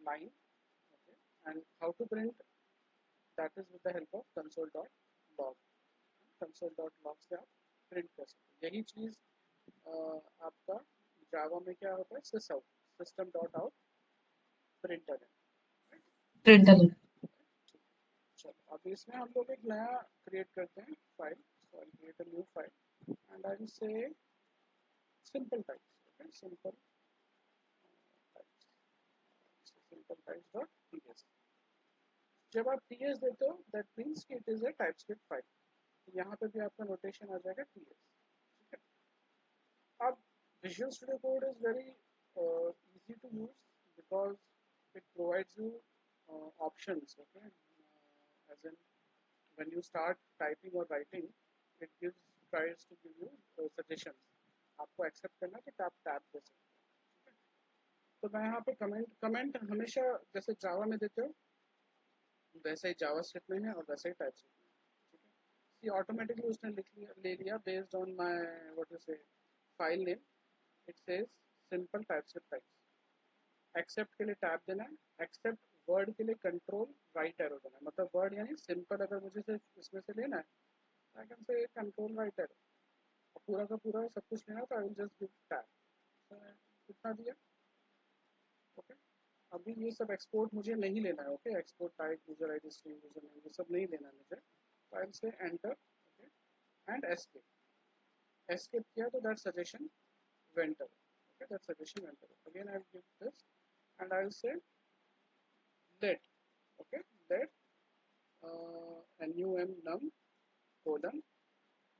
line, okay, and how to print, that is with the help of console.log. console.log से आप print कर सकते हैं। यही चीज़ आपका जावा में क्या होता है, sysout, system.out प्रिंटर है। प्रिंटर। चलो अब इसमें हम लोग एक नया क्रिएट करते हैं file. So I create a new file and I से simple types, okay, simple types.ts। जब आप ts देते हो दैट मीन्स कि it is a TypeScript file. तो यहाँ पे भी आपका नोटेशन आ जाएगा ts, ठीक है। अब visual studio code is very easy to use because it provides you options, okay, as in when you start typing or writing it tries to give you suggestions। आपको एक्सेप्ट करना है तो आप tab दे सकते हो, ठीक है। तो मैं यहाँ पे कमेंट हमेशा जैसे जावा में देते हो वैसे ही जावा स्क्रिप्ट में है और वैसे ही टाइपस्क्रिप्ट में है, ठीक है। सी ऑटोमेटिकली उसने ले लिया based on my what you say file name. It says simple TypeScript types. Except के लिए टैब देना है, एक्सेप्ट वर्ड के लिए कंट्रोल राइट एरो देना है। मतलब वर्ड यानी सिंपल अगर मुझे सिर्फ इसमें से लेना है I can say control right arrow, और पूरा का पूरा सब कुछ लेना तो I will just give tab. कितना दिया, ओके। अभी ये सब एक्सपोर्ट मुझे नहीं लेना है, okay. Export type, user ID, stream, user name, ये सब नहीं लेना है मुझे। तो I will say enter, okay, and escape. Escape किया तो that suggestion went away, okay, that suggestion went away. Again I will give this and I will say let, okay, let num colon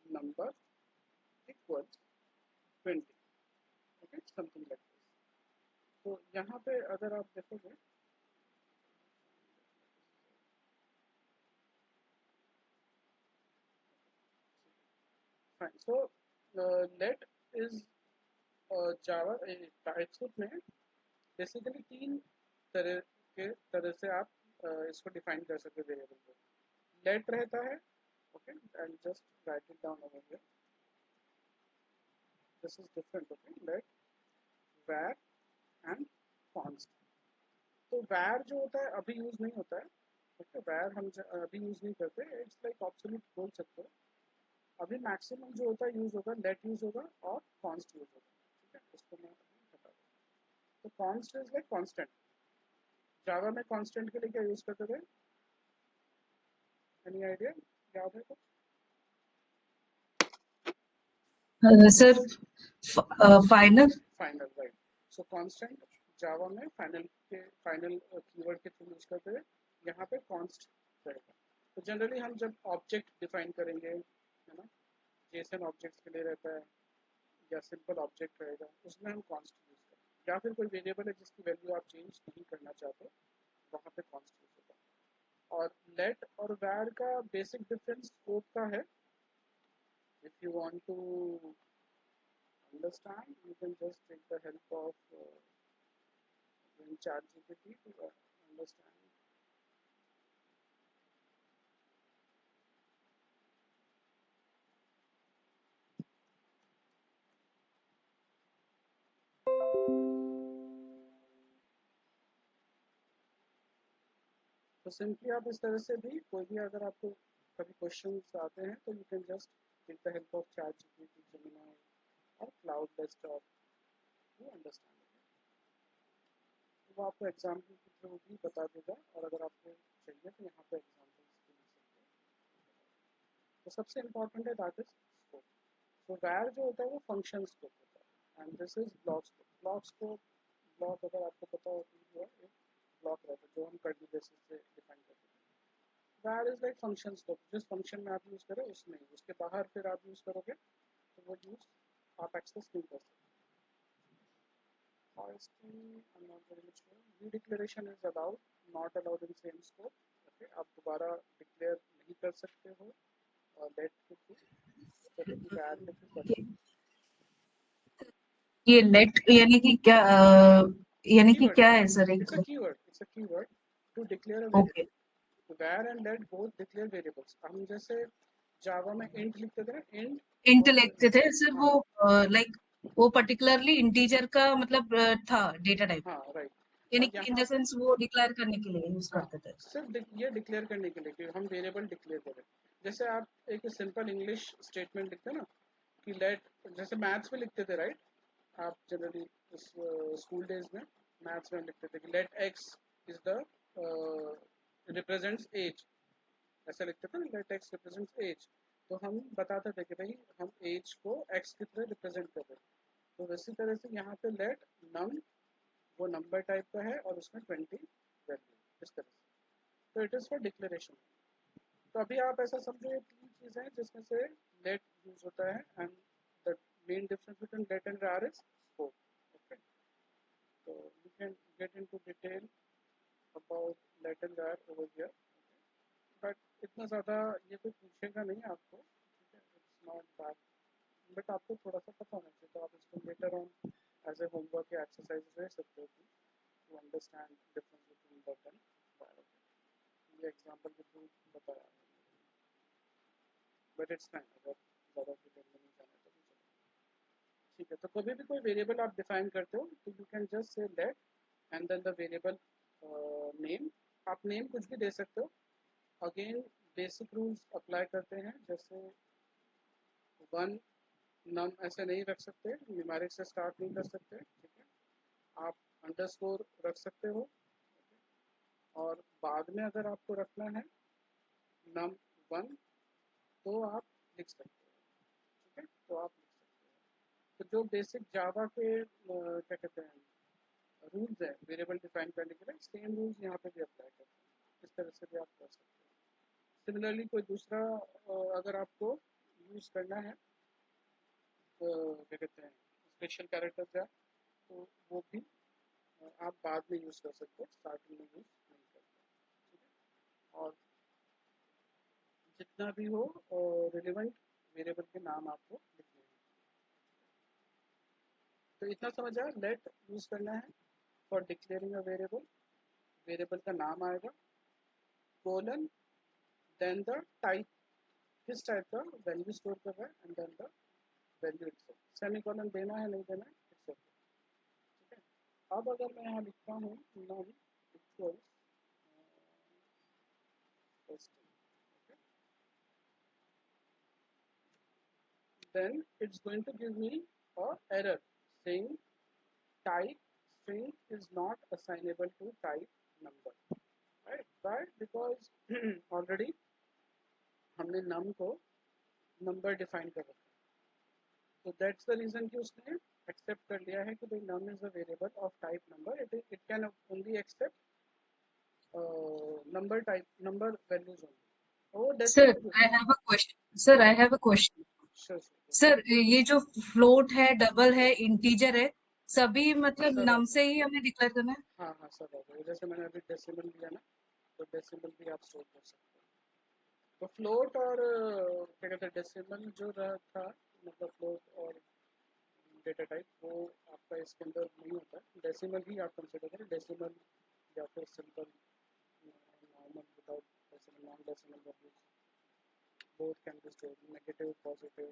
number equals 20, okay, something like this। तो यहाँ पे अगर आप देखोगे fine, so let is Java TypeScript में basically तीन तरह से आप इसको डिफाइन कर सकते हैं वेरिएबल को। लेट रहता है, okay, and just write it down over here, this is different, okay. Let var and const। तो var जो होता है अभी यूज नहीं होता है, ओके, var हम अभी यूज नहीं करते, इट्स लाइक ऑब्सोल्यूट बोल सकते हो। अभी मैक्सिमम जो होता है यूज होगा लेट यूज होगा और const यूज होगा, ठीक है। इसको मैं बता दूँ तो const is like constant. Java में कांस्टेंट के लिए क्या यूज करते थे, एनी आइडिया, याद है कुछ? Sir final. Final, right. So constant Java में फाइनल कीवर्ड के थ्रू यूज करते हैं। यहाँ पे कॉन्स्ट रहेगा। तो जनरली हम जब ऑब्जेक्ट डिफाइन करेंगे, है ना, जेसन ऑब्जेक्ट्स के लिए रहता है या सिंपल ऑब्जेक्ट रहेगा, उसमें हम कॉन्स्ट यूज करेंगे। या फिर कोई वेरिएबल है जिसकी वैल्यू आप चेंज नहीं करना चाहते, वहाँ पे कॉन्स्ट यूज होगा। और लेट और वैर का बेसिक डिफरेंस स्कोप का है। If you want to understand, you can just take the help of ChatGPT to understand। तो सिंपली आप इस तरह से भी कोई भी अगर आपको कभी क्वेश्चंस आते हैं तो you can just take the help of ChatGPT, Gemini और क्लाउड डेस्कटॉप टू अंडरस्टैंड। वो आपको एग्जाम्पल के थ्रू भी बता देगा, और अगर आपको चाहिए तो यहाँ पे एग्जाम्पल्स भी मिल सकते हैं। तो सबसे इम्पोर्टेंट है दैट इज स्कोप। तो वैर जो होता है वो फंक्शन स्कोप होता है and this is block scope. Block अगर आपको पता हो तो जो है एक ब्लॉक रहता है जो हम कर्ली बेसिस से डिफाइन करते हैं। वैर इज लाइक फंक्शन स्कोप, जिस फंक्शन में आप यूज करें उसमें, उसके बाहर फिर आप यूज करोगे तो वो यूज आप एक्सेस नहीं कर सकते। I'm not very much sure. Redeclaration is allowed, not allowed in same scope. Okay, आप दोबारा डिक्लेयर नहीं कर सकते हो लेट के थ्रू, जबकि वैर के थ्रू कर सकते। ये लेट यानी कि क्या है sir? It's a keyword to declare a okay variable. var and let both declare variables। हम जैसे जावा में int लिखते थे ना, इंट लिखते थे सर, वो लाइक वो पर्टिकुलरली इंटीजर का मतलब था डेटा टाइप। हाँ, राइट। यानी कि इन द सेंस वो डिक्लेयर करने के लिए यूज करते थे। सिर्फ ये डिक्लेयर करने के लिए कि हम वेरिएबल डिक्लेयर करें। जैसे आप एक सिंपल इंग्लिश स्टेटमेंट लिखते हैं ना कि लेट, जैसे मैथ्स में लिखते थे राइट, आप जनरली स्कूल डेज में मैथ्स में लिखते थे कि let x is the represents age, ऐसा लिखते थे ना, लेट एक्स रिप्रेजेंट्स एज। तो हम बताते थे कि भाई हम एज को एक्स की तरह रिप्रेजेंट कर रहे हैं। तो वैसी तरह से यहाँ पे लेट नम, वो नंबर टाइप का है और उसमें 20 वैल्यू, इस तरह से। तो इट इज़ फॉर डिक्लेरेशन। तो अभी आप ऐसा समझो ये तीन चीज़ें हैं जिसमें से लेट यूज होता है, and the main difference between let and rar is scope. Okay, so you can get into detail about let and rar over here. But इतना ज़्यादा ये कोई पूछेगा नहीं आपको, ठीक है, इट्स नॉट दैट, बट आपको थोड़ा सा पता होना चाहिए। तो आप इसको later on as a homework या एक्सरसाइज ले सकते हो to understand difference between let and rar। ये एग्जांपल के थ्रू बताया, बट इट्स फाइन, अगर ज़्यादा डिटेल में नहीं जाना तो भी चलेगा। ठीक है, तो कभी भी कोई वेरिएबल आप डिफाइन करते हो तो you can just say let and then the variable name. आप नेम कुछ भी दे सकते हो। अगेन बेसिक रूल्स अप्लाई करते हैं, जैसे वन नम ऐसे नहीं रख सकते, न्यूमेरिक से स्टार्ट नहीं कर सकते, ठीक है। आप अंडरस्कोर रख सकते हो, और बाद में अगर आपको रखना है नम वन तो आप लिख सकते हो, ठीक है, तो आप लिख सकते हो। तो जो बेसिक जावा के क्या कहते हैं रूल्स है वेरिएबल डिफाइन करने के लिए, सेम रूल्स यहाँ पे भी अप्लाई करते हैं। इस तरह से भी आप कर सकते हो। सिमिलरली कोई दूसरा अगर आपको यूज़ करना है क्या कहते हैं स्पेशल कैरेक्टर्स है, तो वो भी आप बाद में यूज़ कर सकते हो, स्टार्टिंग में यूज़ नहीं करते, ठीक है। और जितना भी हो रिलेवेंट वेरिएबल के नाम आपको लिखने हैं। तो इतना समझ आया, लेट यूज़ करना है for declaring a variable, variable का नाम आएगा, कोलन, देन द टाइप, किस टाइप का वैल्यू स्टोर कर रहा है, and then the value itself. Semicolon देना है नहीं देना है इट्स ओके, ठीक है। अब अगर मैं यहाँ लिखता हूँ नम equals okay, then it's going to give me a error saying type string is not assignable to type number, right? Why? Because already हमने num को number define कर रखा है, तो that's the reason कि उसने accept कर लिया है कि भाई num is a variable of type number, it can only accept number type, number values only. Oh, sir decimal I have a question, sir I have a question. sure, sir ये जो float है, double है, integer है, सभी मतलब sir नम से ही हमें declare करना है? हाँ हाँ सर, जैसे मैंने अभी डेसिमल लिया ना, तो डेसिमल भी आप स्टोर कर सकते हो। तो फ्लोट और क्या कहते हैं डेसिमल जो रहा था, मतलब फ्लोट और डेटा टाइप, वो आपका इसके अंदर नहीं होता है। डेसिमल ही आप कंसिडर करें, डेसिमल या फिर simple normal without decimal, non decimal values both can be stored, negative positive,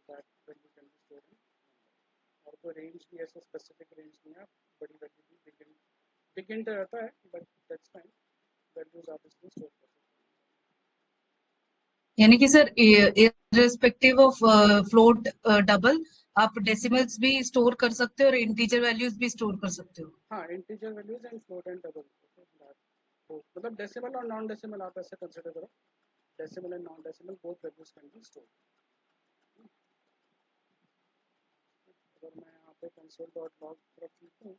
that value can be stored in. और कोई रेंज भी ऐसा स्पेसिफिक रेंज नहीं है, आप बड़ी वैल्यू भी बिगिन रहता है, बट दैट्स फाइन, वैल्यूज आप इसमें स्टोर कर सकते यानी कि sir irrespective of float double, आप डेसिमल्स भी स्टोर कर सकते हो और इंटीजर वैल्यूज भी स्टोर कर सकते हो। हैं। हाँ, integer values and float and double, मतलब डेसिमल और नॉन डेसिमल आप ऐसे कंसिडर करो, decimal and non decimal both values can be store. अगर मैं यहाँ पे कंसोल डॉट लॉग रख लिखूँ,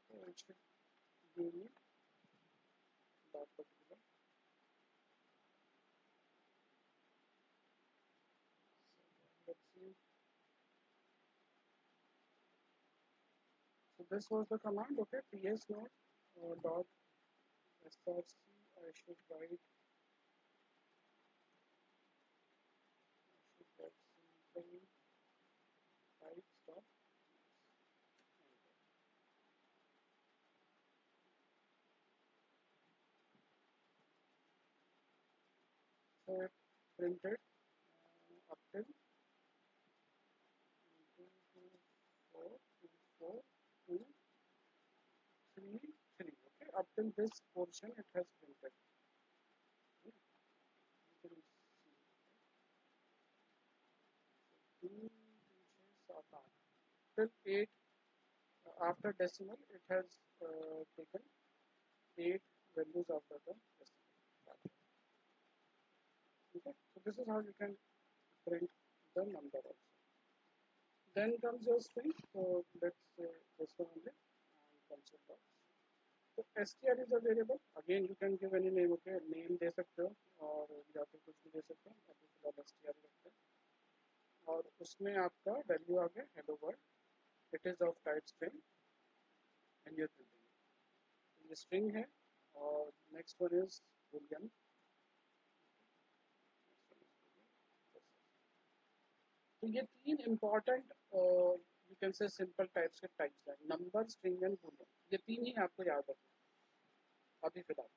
तो it should give me that particular. Let's see. So this was the command, okay, ps node dot src, I should write simple type stuff. so it printed up till 2, 2, 4, 2, 4, 2, 3, 3. Okay, up till this portion it has printed. Okay. You can see 2, 7, till 8. After decimal, it has taken 8 values after the decimal. Okay, so this is how you can print the number also. Then comes your string. So let's say this one only and console dot. So str is a variable. Again, you can give any name. Okay, name दे सकते हो और या फिर कुछ भी दे सकते हो. अभी फिलहाल str रखते हैं और उसमें आपका वैल्यू आ गया hello world. It is of type string and you're printing it. तो ये string है और next one is boolean. तो ये तीन important you can say simple types के types हैं. Number, string and boolean. ये तीन ही आपको याद रखना अभी फिलहाल.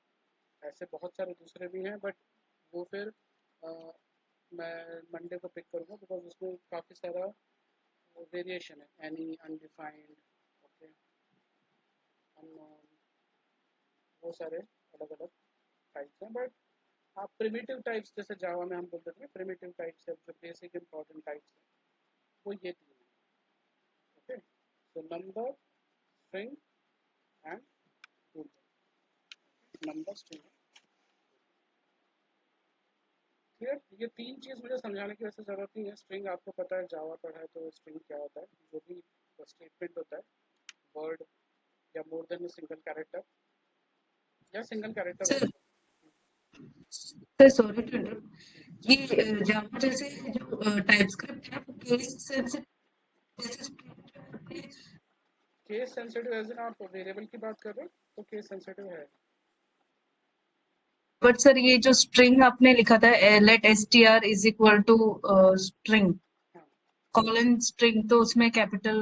ऐसे बहुत सारे दूसरे भी हैं बट वो फिर मैं मंडे को पिक करूँगा बिकॉज उसमें काफ़ी सारा वेरिएशन है. एनी, अनडिफाइंड, ओके, अननोन, वो सारे अलग अलग टाइप्स हैं. बट आप प्रिमिटिव टाइप्स जैसे जावा में हम बोलते थे प्रिमिटिव टाइप्स है जो बेसिक इंपॉर्टेंट टाइप्स है वो ये तीन है. Okay, so number, string and Boolean. Number, string. Clear? ये तीन चीज़ मुझे समझाने की वैसे ज़रूरत नहीं है. स्ट्रिंग आपको पता है, जावा पढ़ा है तो स्ट्रिंग क्या होता है. जो भी स्टेटमेंट होता है, वर्ड या more than a single character या single character sir also. Sir sorry to interrupt. ये जावा जैसे जो टाइपस्क्रिप्ट है वो केस सेंसिटिव जैसे केस सेंसिटिव एज इन आप वेरिएबल की बात कर रहे हो तो केस सेंसिटिव है. बट सर ये जो स्ट्रिंग आपने लिखा था let str is equal to string हाँ, कॉलन स्ट्रिंग तो उसमें कैपिटल.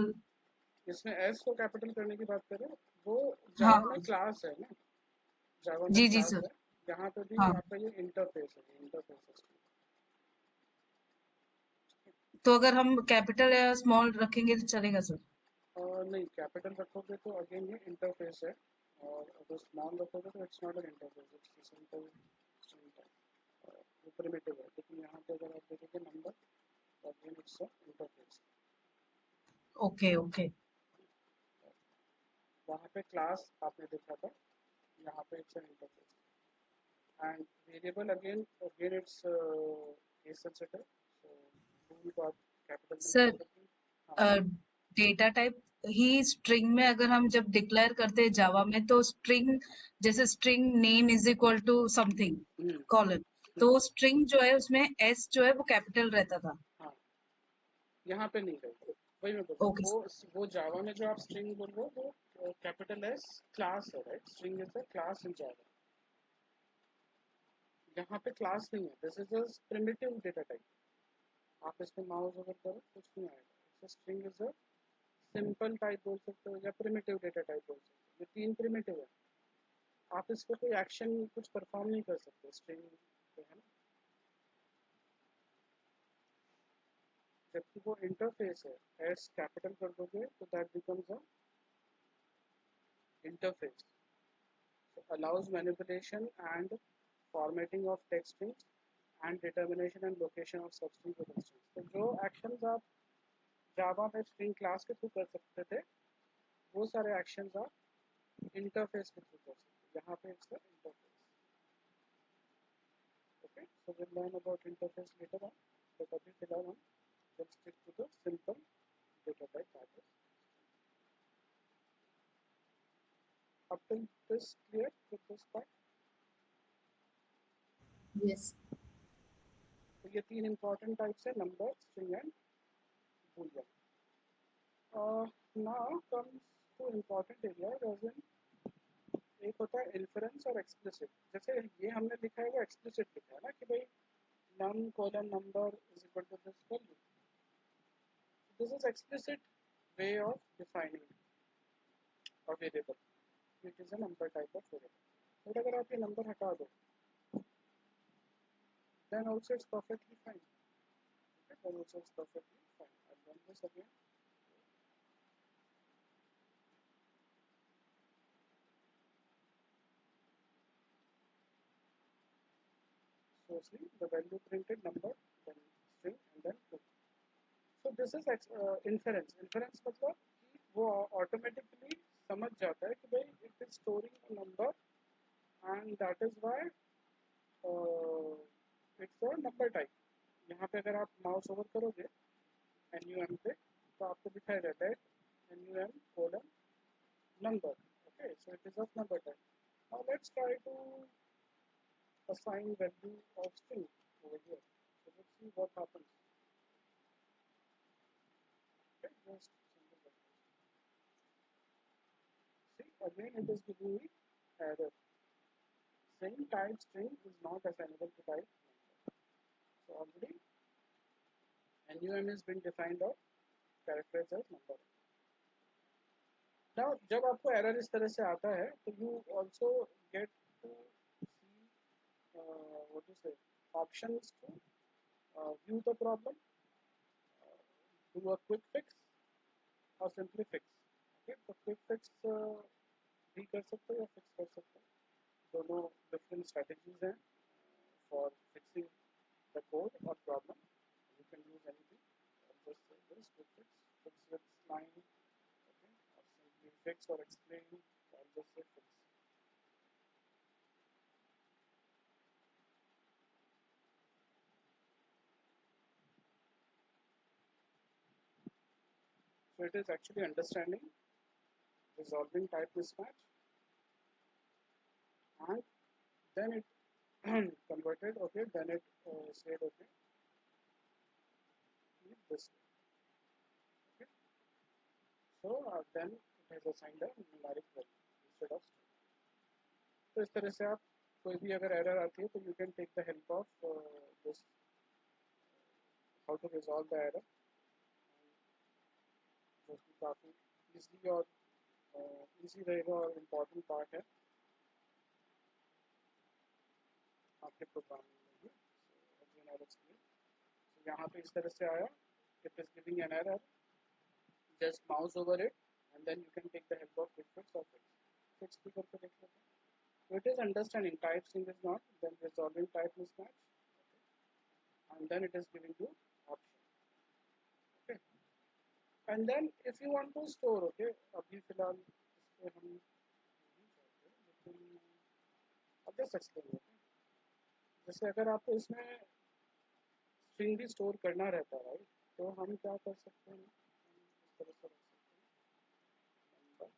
इसमें एस को कैपिटल करने की बात कर रहे हो. वो हाँ जावा में हाँ क्लास है ना. जावा में जी जी क्लास सर. है. यहाँ पे भी हाँ आपका ये इंटरफेस है. इंटरफेस तो अगर हम कैपिटल या स्मॉल रखेंगे तो चलेगा सर. नहीं, कैपिटल रखोगे तो अगेन ये इंटरफेस है और अगर स्मॉल रखोगे तो it's not an interface, it's simple वो प्रिमिटिव है. लेकिन यहाँ पे अगर आप देखोगे नंबर तो again it's interface. Okay okay. वहाँ पे क्लास आपने देखा था, यहाँ पे it's an interface. And variable again it's case sensitive. So tool को आप कैपिटल में सर लिखोगे कि हाँ. डेटा टाइप ही स्ट्रिंग में अगर हम जब डिक्लेयर करते हैं जावा में तो स्ट्रिंग जैसे string name is equal to something hmm, colon तो स्ट्रिंग जो है उसमें एस जो है वो कैपिटल रहता था. हाँ, यहाँ पे नहीं रहेगा. वही मैं बोल रहा ओके हूँ. वो जावा में जो आप स्ट्रिंग बोल रहे हो वो कैपिटल एस क्लास है, right. String is a class in Java. यहाँ पे क्लास नहीं है. This is a primitive data type. आप इस पे माउस अगर करो कुछ नहीं आएगा. String is a simple type बोल सकते हो या प्रिमिटिव डेटा टाइप बोल सकते हो. ये तीन प्रिमिटिव है. आप इस पर कोई एक्शन कुछ परफॉर्म नहीं कर सकते स्ट्रिंग पे, है ना. जबकि वो इंटरफेस है. एस कैपिटल कर दोगे तो that becomes a interface. allows manipulation and formatting of text strings and determination and location of substring within strings. तो जो actions आप जावा में string class के थ्रू कर सकते थे वो सारे actions आप interface के थ्रू कर सकते. यहाँ पे इसका interface. Okay, so we'll learn about interface later on. But अभी फिलहाल हम will stick to the simple data type that is. Up till this clear with this part. Yes. तो ये तीन important types है, number, string and boolean. Now comes to important area as in एक होता है inference और explicit. जैसे ये हमने लिखा है वो explicit लिखा है ना कि भाई num colon number is equal to this value. This is explicit way of defining a variable. It is a number type of variable. और अगर आप ये number हटा दो then also it's perfectly fine. Okay, then also it's perfectly fine. I'll run this again. So see the value printed number, then string, and then two. So this is inference. Inference मतलब कि वो automatically समझ जाता है कि भाई it is storing a number and that is why it's a number type. यहाँ पे अगर आप mouse over करोगे NUM पे तो आपको दिखाएगा that NUM colon number. Okay, so it is of number type. Now let's try to assign value of string over here. So let's see what happens. Okay, just simple like this. See, again it is giving me error. Saying type string is not assignable to type number. So already NUM has been defined or characterized as number. Now जब आपको error इस तरह से आता है तो you also get to see what to say options to view the problem, do a quick fix or simply fix. Okay, तो quick fix भी कर सकते हो या fix कर सकते हो. दोनों different strategies हैं for fixing the code or problem. You can use anything. I'll just say this quick fix this line, okay, or simply fix or explain. I'll just say fix. So it is actually understanding, resolving type mismatch, and then it converted. Okay, then it said okay, keep this. Okay, so then it has assigned a numeric value instead of string. तो इस तरह से आप कोई भी अगर error आती है तो you can take the help of this how to resolve the error, जो कि काफ़ी easy और easy रहेगा और important part है आपके प्रोग्रामिंग में भी. So again I'll explain. So यहाँ पे इस तरह से आया, it is giving an error, just mouse over it and then you can take the help of quick fix or fix भी करके देख लेते हैं. So it is understanding type string is not, then resolving type mismatch, okay, and then it is giving you option. Okay, and then if you want to store, okay, अभी फिलहाल इस पे हम नहीं चाहते लेकिन अब जस्ट एक्सप्लेन करते हैं. जैसे अगर आपको इसमें स्ट्रिंग भी स्टोर करना रहता है राइट, तो हम क्या कर सकते हैं, इस तरह से रख सकते हैं नंबर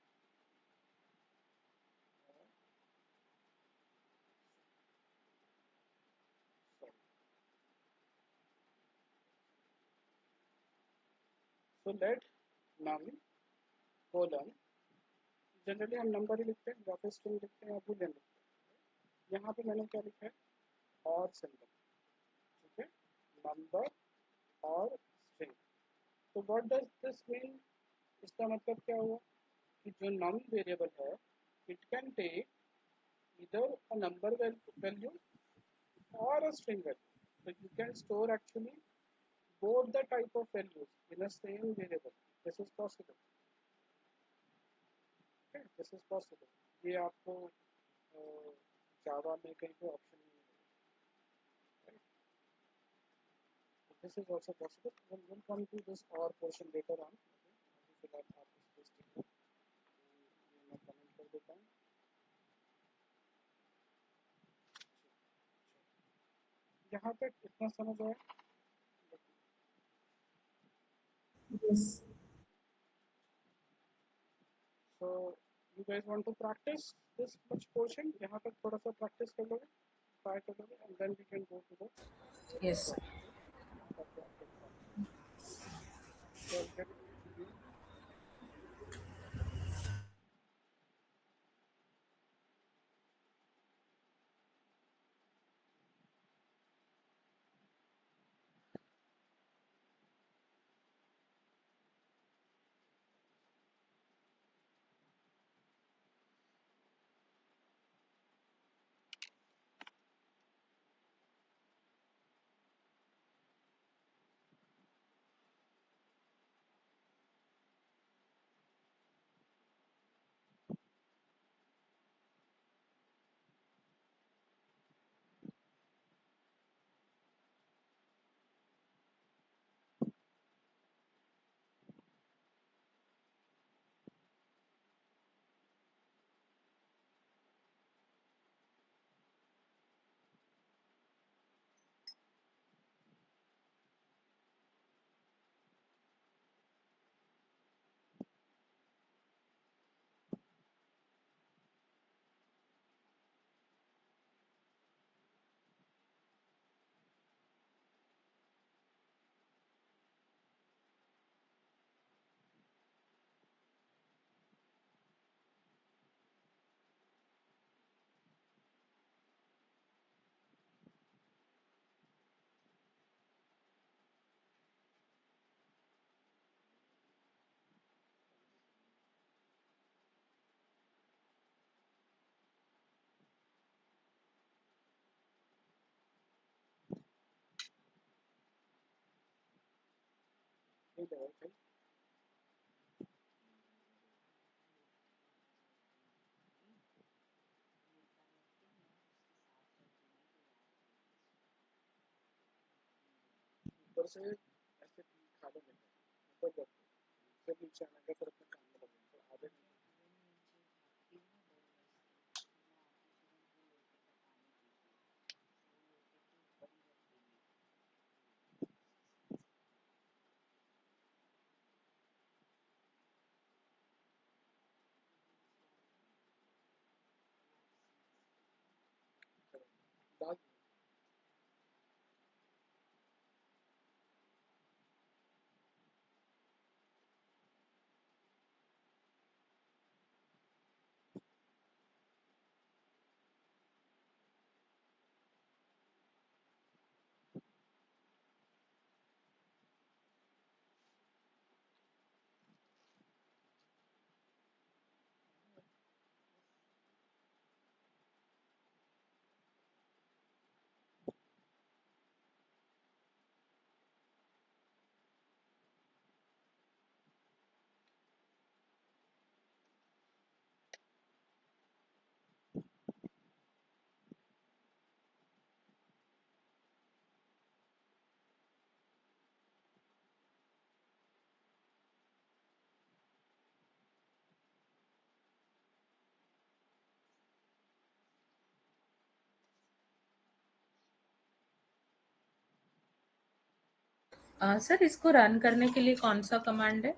सॉरी. सो लेट नम कोलन, जनरली हम नंबर ही लिखते हैं या फिर स्ट्रिंग लिखते हैं या बूलियन लिखते हैं. यहाँ पे मैंने क्या लिखा है और सिंबल. ठीक है, नंबर और स्ट्रिंग. तो व्हाट डज दिस मीन, इसका मतलब क्या हुआ कि जो नम वेरिएबल है it can take either a number value or a string value. So you can store actually both the type of values in a same variable. This is possible. Okay, this is possible. ये आपको जावा में कहीं पे option नहीं मिलेगा. Right? So this is also possible. We'll come to this or portion later on. Okay? अभी फिलहाल आप इस पे stick करो. ये मैं कमेंट कर देता हूँ. यहाँ तक इतना समझ आया. Yes. So you guys want to practice this much portion? यहाँ तक थोड़ा सा practice कर लोगे, try कर लोगे, and then we can go to the Yes. ताकि आपको practice. So I'll get to you. ठीक है भाई। ऊपर से ऐसे खा लो, ऊपर कर फिर नीचे आने का, फिर अपने काम में लगो, तो आधे घंटे। डाल सर इसको रन करने के लिए कौन सा कमांड है?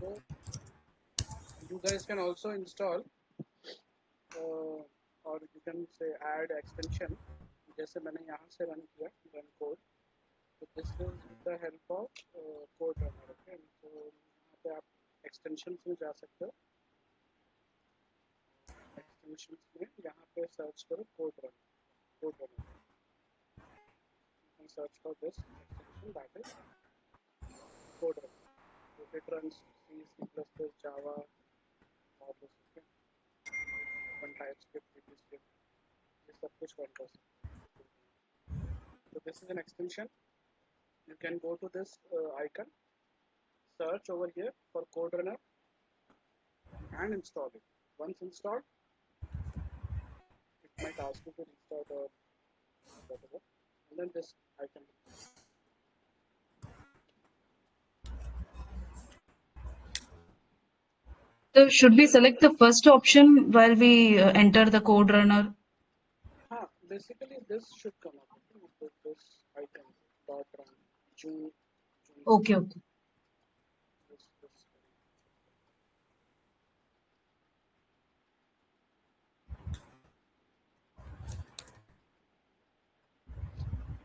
So you guys can also install or you can say add extension. जैसे मैंने यहाँ से रन किया run code, so this is the help of code runner. Okay, so यहाँ पे आप extensions में जा सकते हो, extensions में यहाँ पे search करो code runner. You can search for this extension, that is code runner. So it runs C, C++, Java, all this. Okay, one TypeScript, VBScript, ये सब कुछ run कर सकते हो. So this is an extension. You can go to this icon, search over here for code runner and install it. Once installed, it might ask you to restart or whatever, and then this icon. So should we select the first option while we enter the code runner? Basically this should come up with this icon dot run June. Okay. This.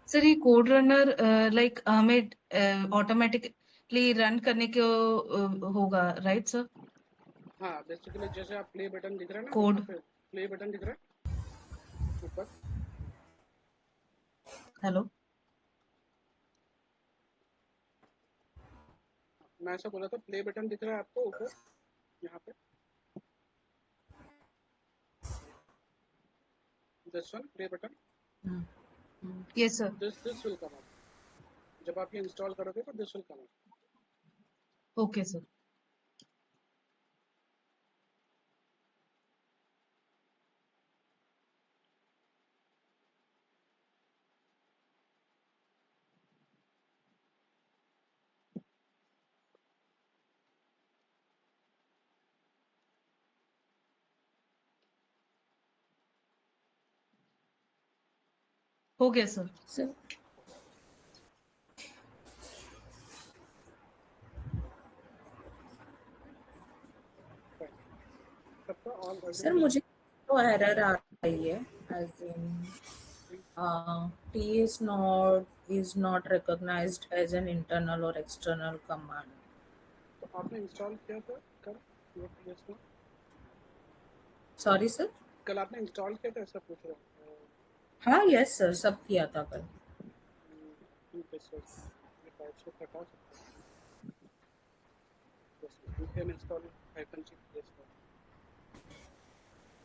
Sir ये code runner like हमें automatically run करने को होगा, right sir? हाँ, basically जैसे आप play button दिख रहा है ना, कोड यहाँ पे प्ले बटन दिख रहा है ऊपर. हेलो, मैं ऐसा बोला था, प्ले बटन दिख रहा है आपको ऊपर यहाँ पे, this one play button. yes sir. This will come up. जब आप ये इंस्टॉल करोगे तो this will come up. Okay sir. हो गया सर. सर मुझे तो एरर आ रही है as in ts not is not recognized as an internal or external command. तो आपने इंस्टॉल किया था कल ये टीएस में? Sorry sir. कल आपने इंस्टॉल किया था ऐसा पूछ रहा हूँ। हाँ यस सर, सब किया था कल. ठीक है सर, ये टाइप से हटा सकते हैं। npm install -g ts में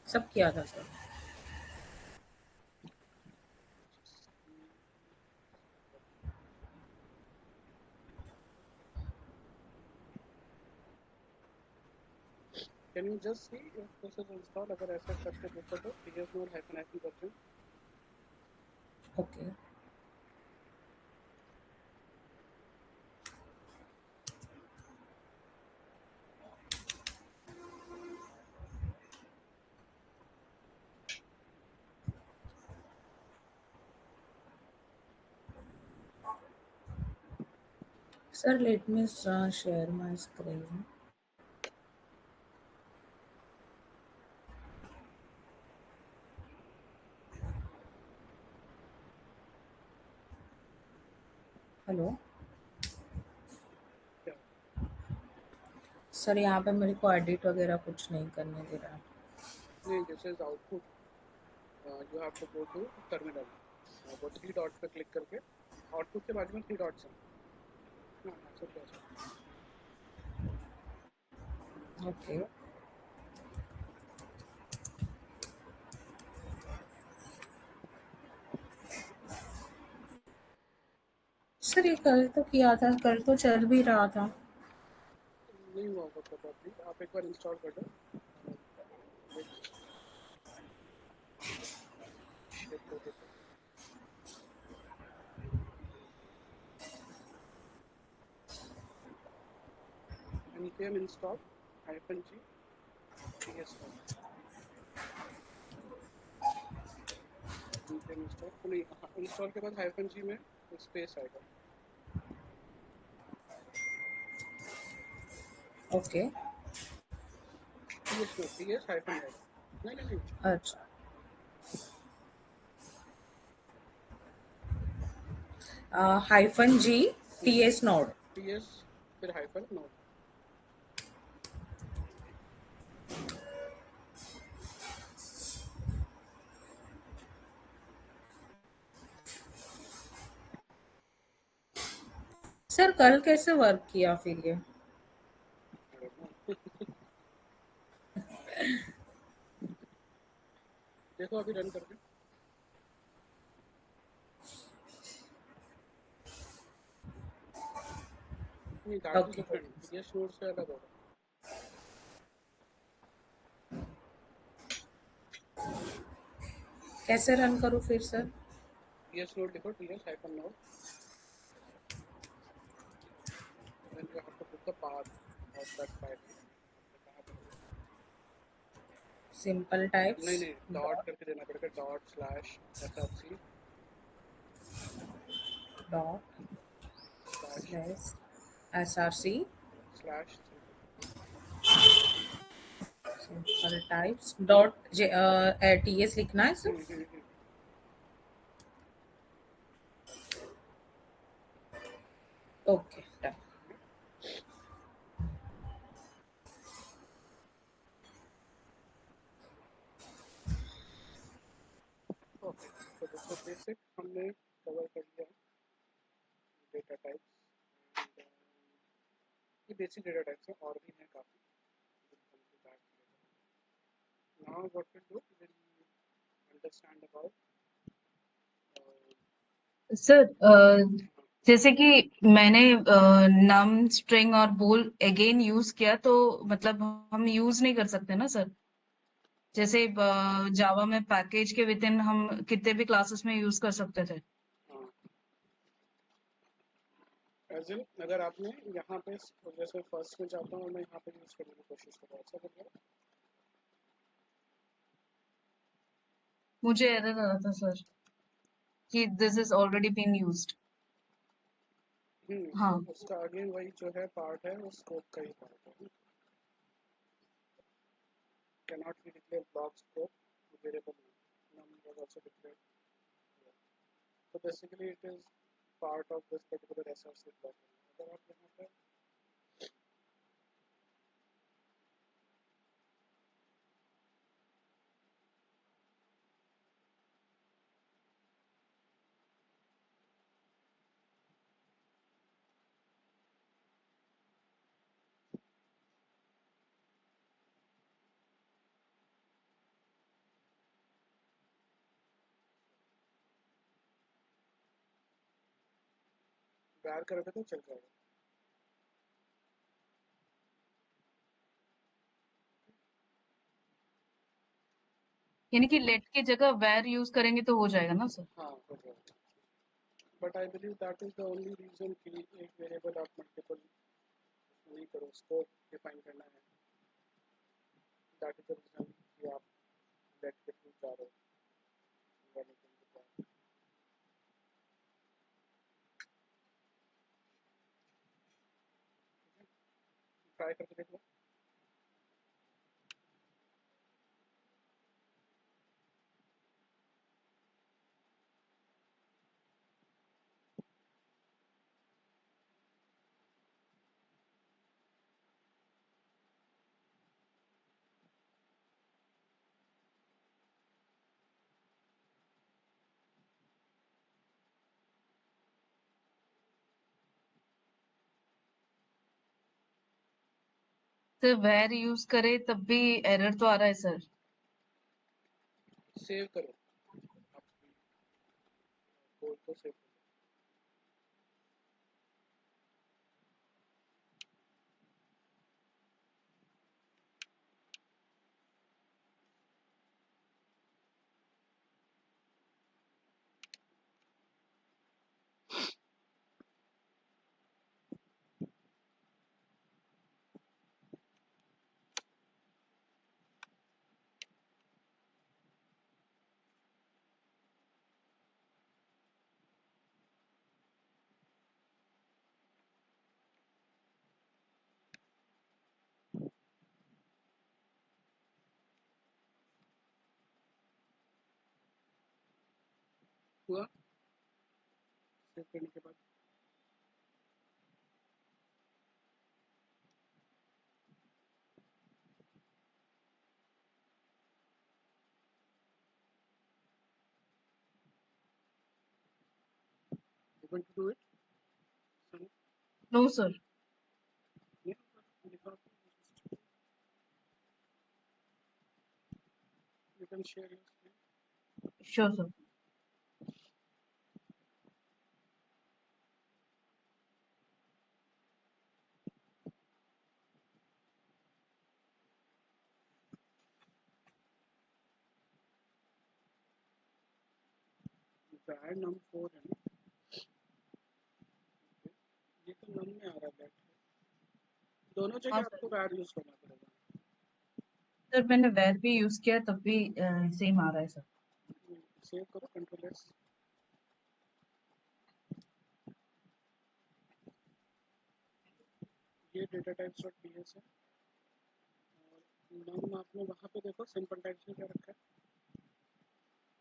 सब किया था sir. Can you just see if this is installed? अगर ऐसा करके देखो तो tsnode -i version. Okay. Sir, let me share my screen. Hello sir, यहाँ पे मेरे को एडिट वगैरह कुछ नहीं करने दे रहा है. नहीं, this is output. You have to go to terminal. वो 3 डॉट पे क्लिक करके आउटपुट के बाजू में 3 डॉट्स हैं. हाँ, ऐसे कैसे? ओके. सर ये कल तो किया था, कल तो चल भी रहा था. नहीं हुआ होगा प्रॉब्लम. आप एक बार इंस्टॉल कर लो. npm install -g ts npm install नहीं, इंस्टॉल के बाद -g में स्पेस आएगा. ओके. ts में ts -node. नहीं अच्छा. -g ts node. ts फिर -node. सर कल कैसे वर्क किया फिर ये? देखो अभी रन करके. नहीं, that is different. ts node से अलग होगा. कैसे रन करूँ फिर सर? ts node लिखो, ts -node. Then you have to put the path of that file. Simple types. नहीं, डॉट करके देना पड़ेगा. ./src ./src / simple types .ts लिखना है सर. Okay done. ओके, तो दोस्तों बेसिक हमने कवर कर लिया डेटा टाइप्स. ये बेसिक डेटा टाइप्स हैं, और भी हैं काफ़ी. Now what we'll do, we'll understand about sir जैसे कि मैंने नम स्ट्रिंग और बोल अगेन यूज किया तो मतलब हम यूज नहीं कर सकते ना सर. जैसे जावा में पैकेज के विद इन हम कितने भी क्लासेस में यूज कर सकते थे. एज इन अगर आपने यहाँ पे जैसे फर्स्ट में जाता हूँ और मैं यहाँ पे यूज करने की कोशिश कर रहा हूँ, ऐसा करिए. मुझे एरर आ रहा था सर कि this is already been used. हाँ. तो उसका अगेन वही जो है पार्ट है, वो स्कोप का ही पार्ट है. cannot be declared block scope variable num was also declared here. So basically it is part of this particular SRC block. अगर आप यहाँ पर वैर करोगे तो चल जाएगा. यानी कि लेट की जगह वैर यूज करेंगे तो हो जाएगा ना सर? हाँ हो जाएगा. But I believe that is the only reason कि एक वेरिएबल आप मल्टीपल नहीं करो, स्कोप डिफाइन करना है. That is the reason कि आप लेट के थ्रू जा रहे हो. ट्राई करके देख लो. सर वैर यूज करे तब भी एरर तो आ रहा है सर. सेव करो आपकी कोड को सेव करो. हुआ सेव करने के बाद you going to do it? Sunny? No sir. Yeah, you can share your screen. Sure sir. var num4 है ना. ये तो num में आ रहा है. दोनों हाँ जगह सर. आपको var यूज करना पड़ेगा. सर मैंने वैर भी यूज किया तब भी सेम आ रहा है सर. सेव करो कंट्रोल एस. ये डेटा टाइप्स डॉट पीएस है. और नम आपने वहाँ पे देखो सिंपल टाइप्स में क्या रखा है.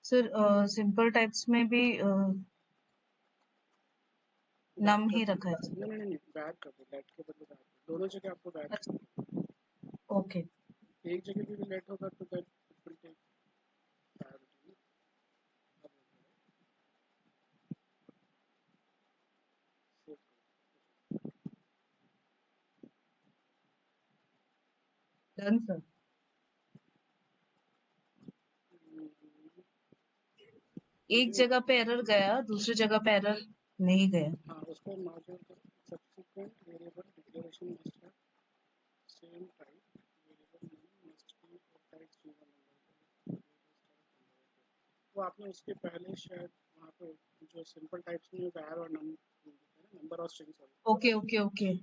सर सिंपल टाइप्स में भी नम ही रखा है सर. नहीं var कर दो. लेट के बदले var. दोनों जगह आपको var. अच्छा. ओके. एक जगह भी लेट होगा तो that will take priority. Done sir. एक जगह पे एरर गया, दूसरी जगह पे एरर नहीं गया. हाँ उसको मॉड्यूल का सब्सिक्वेंट वेरिएबल डिक्लेरेशन मस्ट है same type variable name must be of type single number. वो आपने उसके पहले शायद वहाँ पे जो सिंपल टाइप्स में var और नंबर और स्ट्रिंग्स वाले. Okay okay okay.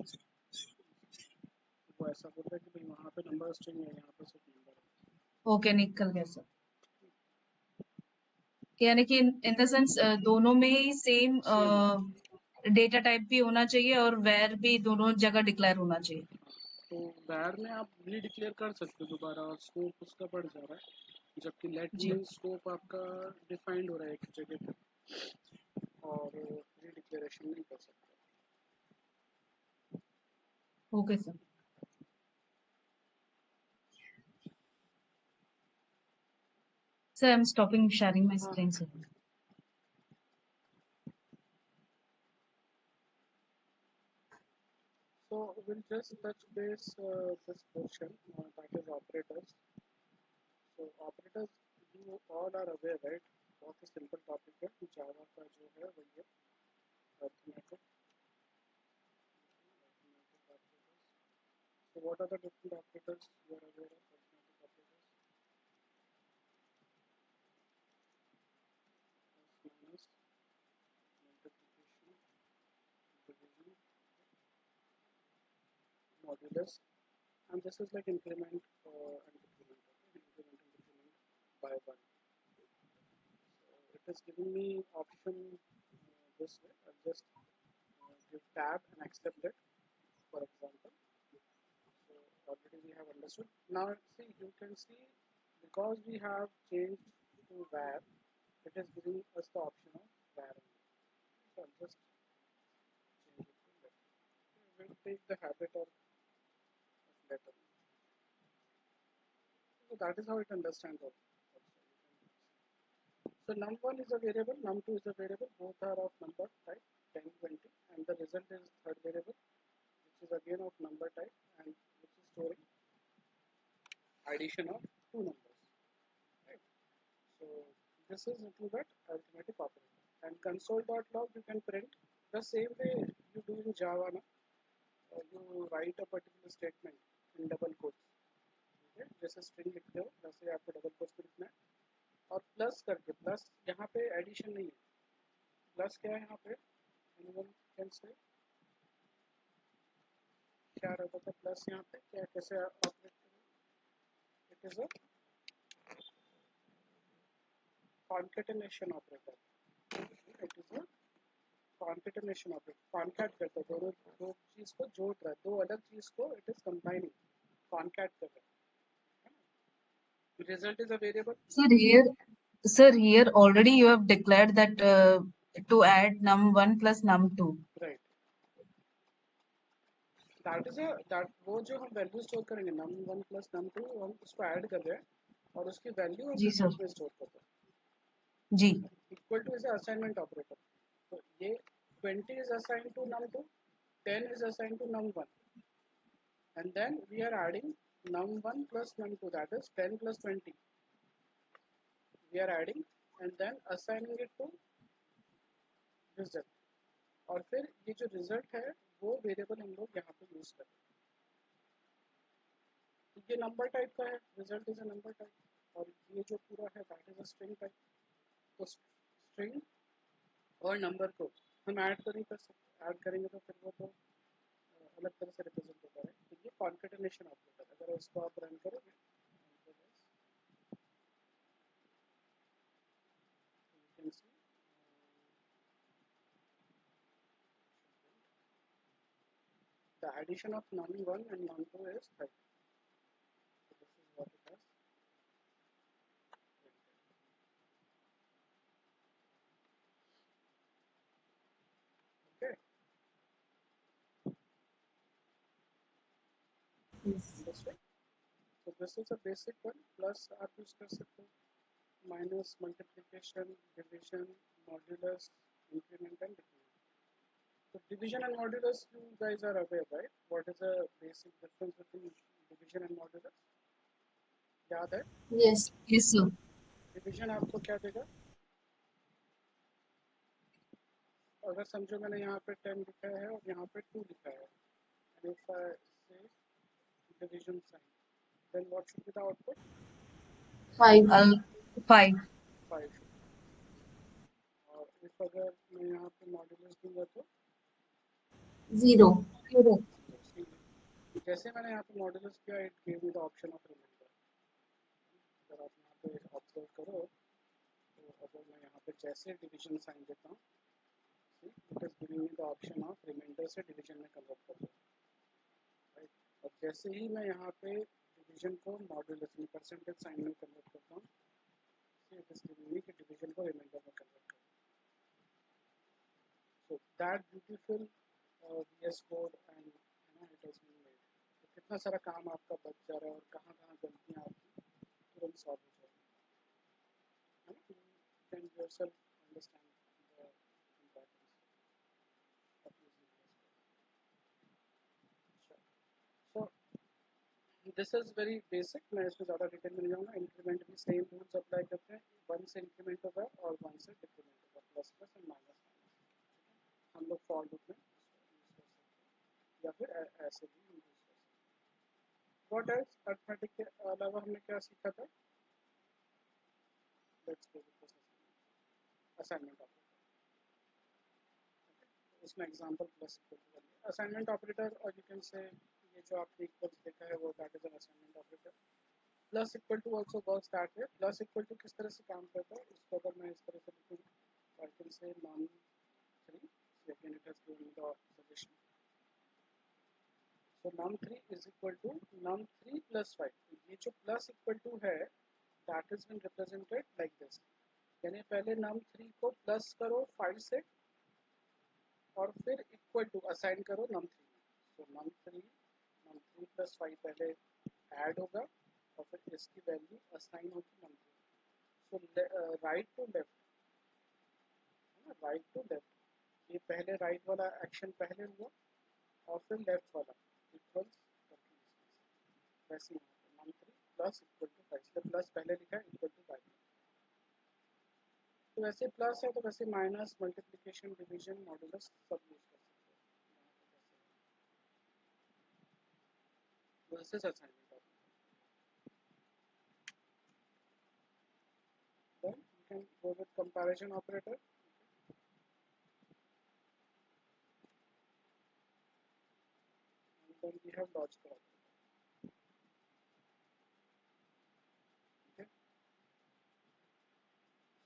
वो ऐसा बोलता है कि भाई वहाँ पे नंबर और स्ट्रिंग है, यहाँ पे सिर्फ नंबर है. ओके निकल गया सर. यानी कि इन द सेंस दोनों में ही सेम डेटा टाइप भी होना चाहिए और वेर भी दोनों जगह डिक्लेयर होना चाहिए. तो var में आप रीडिक्लेयर कर सकते हो दोबारा और स्कोप उसका बढ़ जा रहा है, जबकि लेट जी। में स्कोप आपका डिफाइंड हो रहा है एक जगह पे और रीडिक्लेरेशन नहीं कर सकते। Okay sir. Sir I am stopping sharing my screen sir. So we'll just touch base this portion that is operators. So operators, you all are aware, right? बहुत ही simple topic है जावा का जो है वो ये arithmetic operators. So what are the different operators you are aware of? Arithmetic operators. Plus, minus, multiplication, division, modulus, and this is like increment and decrement. Okay? Increment and decrement by one. So it is giving me option this way. I'll just give tab and accept it, for example. So already we have understood. Now see, you can see because we have changed to var, it is giving us the option of var only. So I'll just change it to let. We'll take the habit of let only. So that is how it understands also. So num1 is a variable, num2 is a variable, both are of number type 10, 20, and the result is third variable, which is again of number type and which is storing addition of two numbers. Right? So this is little bit arithmetic operator. And console.log you can print the same way you do in Java. Na? You write a particular statement in double quotes. Okay? जैसे string लिखते हो वैसे आपको double quotes में लिखना है और plus करके प्लस यहाँ पे एडिशन नहीं है प्लस क्या है यहाँ पे anyone can say क्या रहता था प्लस यहाँ पे क्या कैसे ऑपरेट करें it is a concatenation operator it is a concatenation operator concat करता है दोनों दो चीज को जोड़ रहा है दो अलग चीज को इट इज कंबाइनिंग कॉन्कैट कर रहा है result is a variable Sir, here already you have declared that to add num1 plus num2. Right that is a that वो जो हम वैल्यू स्टोर करेंगे num1 plus num2 हम उसको ऐड कर रहे हैं और उसकी वैल्यू हम जी सर। रिजल्ट में स्टोर कर रहे हैं जी। Equal to is assignment operator तो ये 20 is assigned to num2 10 is assigned to num1 and then we are adding num1 plus num2 that is 10 plus 20 we are adding and then assigning it to result और फिर ये जो result है वो variable हम लोग यहाँ पे यूज कर रहे हैं ये नंबर टाइप का है result is a number type और ये जो पूरा है that is a string type तो स्ट्रिंग और नंबर को हम ऐड तो नहीं कर सकते ऐड करेंगे तो फिर वो तो अलग तरह से रिप्रेजेंट होता है तो ये कॉन्केटेनेशन ऑपरेटर अगर इसको आप रन करोगे you can see the addition of num1 and num2 is 30 so this is what it has okay understood so this is a basic one plus आप यूज कर सकते हो minus multiplication division modulus increment and decrement so division and modulus you guys are aware right what is the basic difference between division and modulus याद है Yes. Yes sir. Division आपको क्या देगा अगर समझो मैंने यहाँ पे 10 लिखा है और यहाँ पे 2 लिखा है and if I say division sign then what should be the output 5. 5. 5 should be और if अगर मैं यहाँ पे मॉड्यूलस दूंगा तो 0. 0. जैसे मैंने यहाँ पे मॉड्यूलस किया it give me the option of remainder अगर आप यहाँ पे ऑब्जर्व करो तो अगर मैं यहाँ पे जैसे डिवीजन साइन देता हूँ it is giving me the option of remainder से डिवीजन में कन्वर्ट कर दो राइट और जैसे ही मैं यहाँ पे डिवीजन को मॉड्यूलस में परसेंटेज साइन में कन्वर्ट करता हूँ, डिवीजन को रिमाइंडर में कन्वर्ट करता हूँ. So that beautiful VS Code and it has been made. तो कितना सारा काम आपका बच जा रहा है और कहाँ कहाँ गलतियाँ आपकी तुरंत सॉल्व हो जाएगी. You can yourself understand the importance of using VS Code. So this is very basic. मैं इसमें ज़्यादा डिटेल में नहीं जाऊँगा. इंक्रीमेंट भी सेम रूल्स अप्लाई करते हैं. 1 से इंक्रीमेंट होगा और 1 से डिक्रीमेंट होगा. Plus plus and minus minus हम लोग फॉर लूप में यूज कर सकते हैं या फिर ऐसे भी यूज कर सकते हैं. व्हाट एल्स अरिथमेटिक के अलावा हमने क्या सीखा था? Let's go with assignment operator. उसमें एग्जांपल प्लस इक्वल टू वाली असाइनमेंट ऑपरेटर, और यू कैन से ये जो आपने इक्वल्स देखा है वो that is an assignment operator. Plus equal to also works that way. Plus equal to किस तरह से काम करता है इसको अगर मैं इस तरह से लिखूँ, I can say num3, again it has given me the suggestion. So num3 is equal to num3 plus 5. ये जो प्लस इक्वल टू है that has been represented like this. यानी पहले num3 को प्लस करो 5 से और फिर इक्वल टू असाइन करो num3 में. So num3 plus 5 पहले ऐड होगा और फिर इसकी वैल्यू असाइन होगी num3. So right to left, right to left, ये पहले राइट वाला एक्शन पहले हुआ और फिर लेफ्ट वाला इक्वल्स करके वैसे यहाँ पे num3 plus equal to 5. Plus पहले लिखा है इक्वल टू 5. तो वैसे प्लस है तो वैसे माइनस, मल्टीप्लिकेशन, डिवीजन, मॉड्यूलस सब यूज कर सकते हैं. This is assignment of. Then you can go with comparison operator. And then we have logical operator. Okay.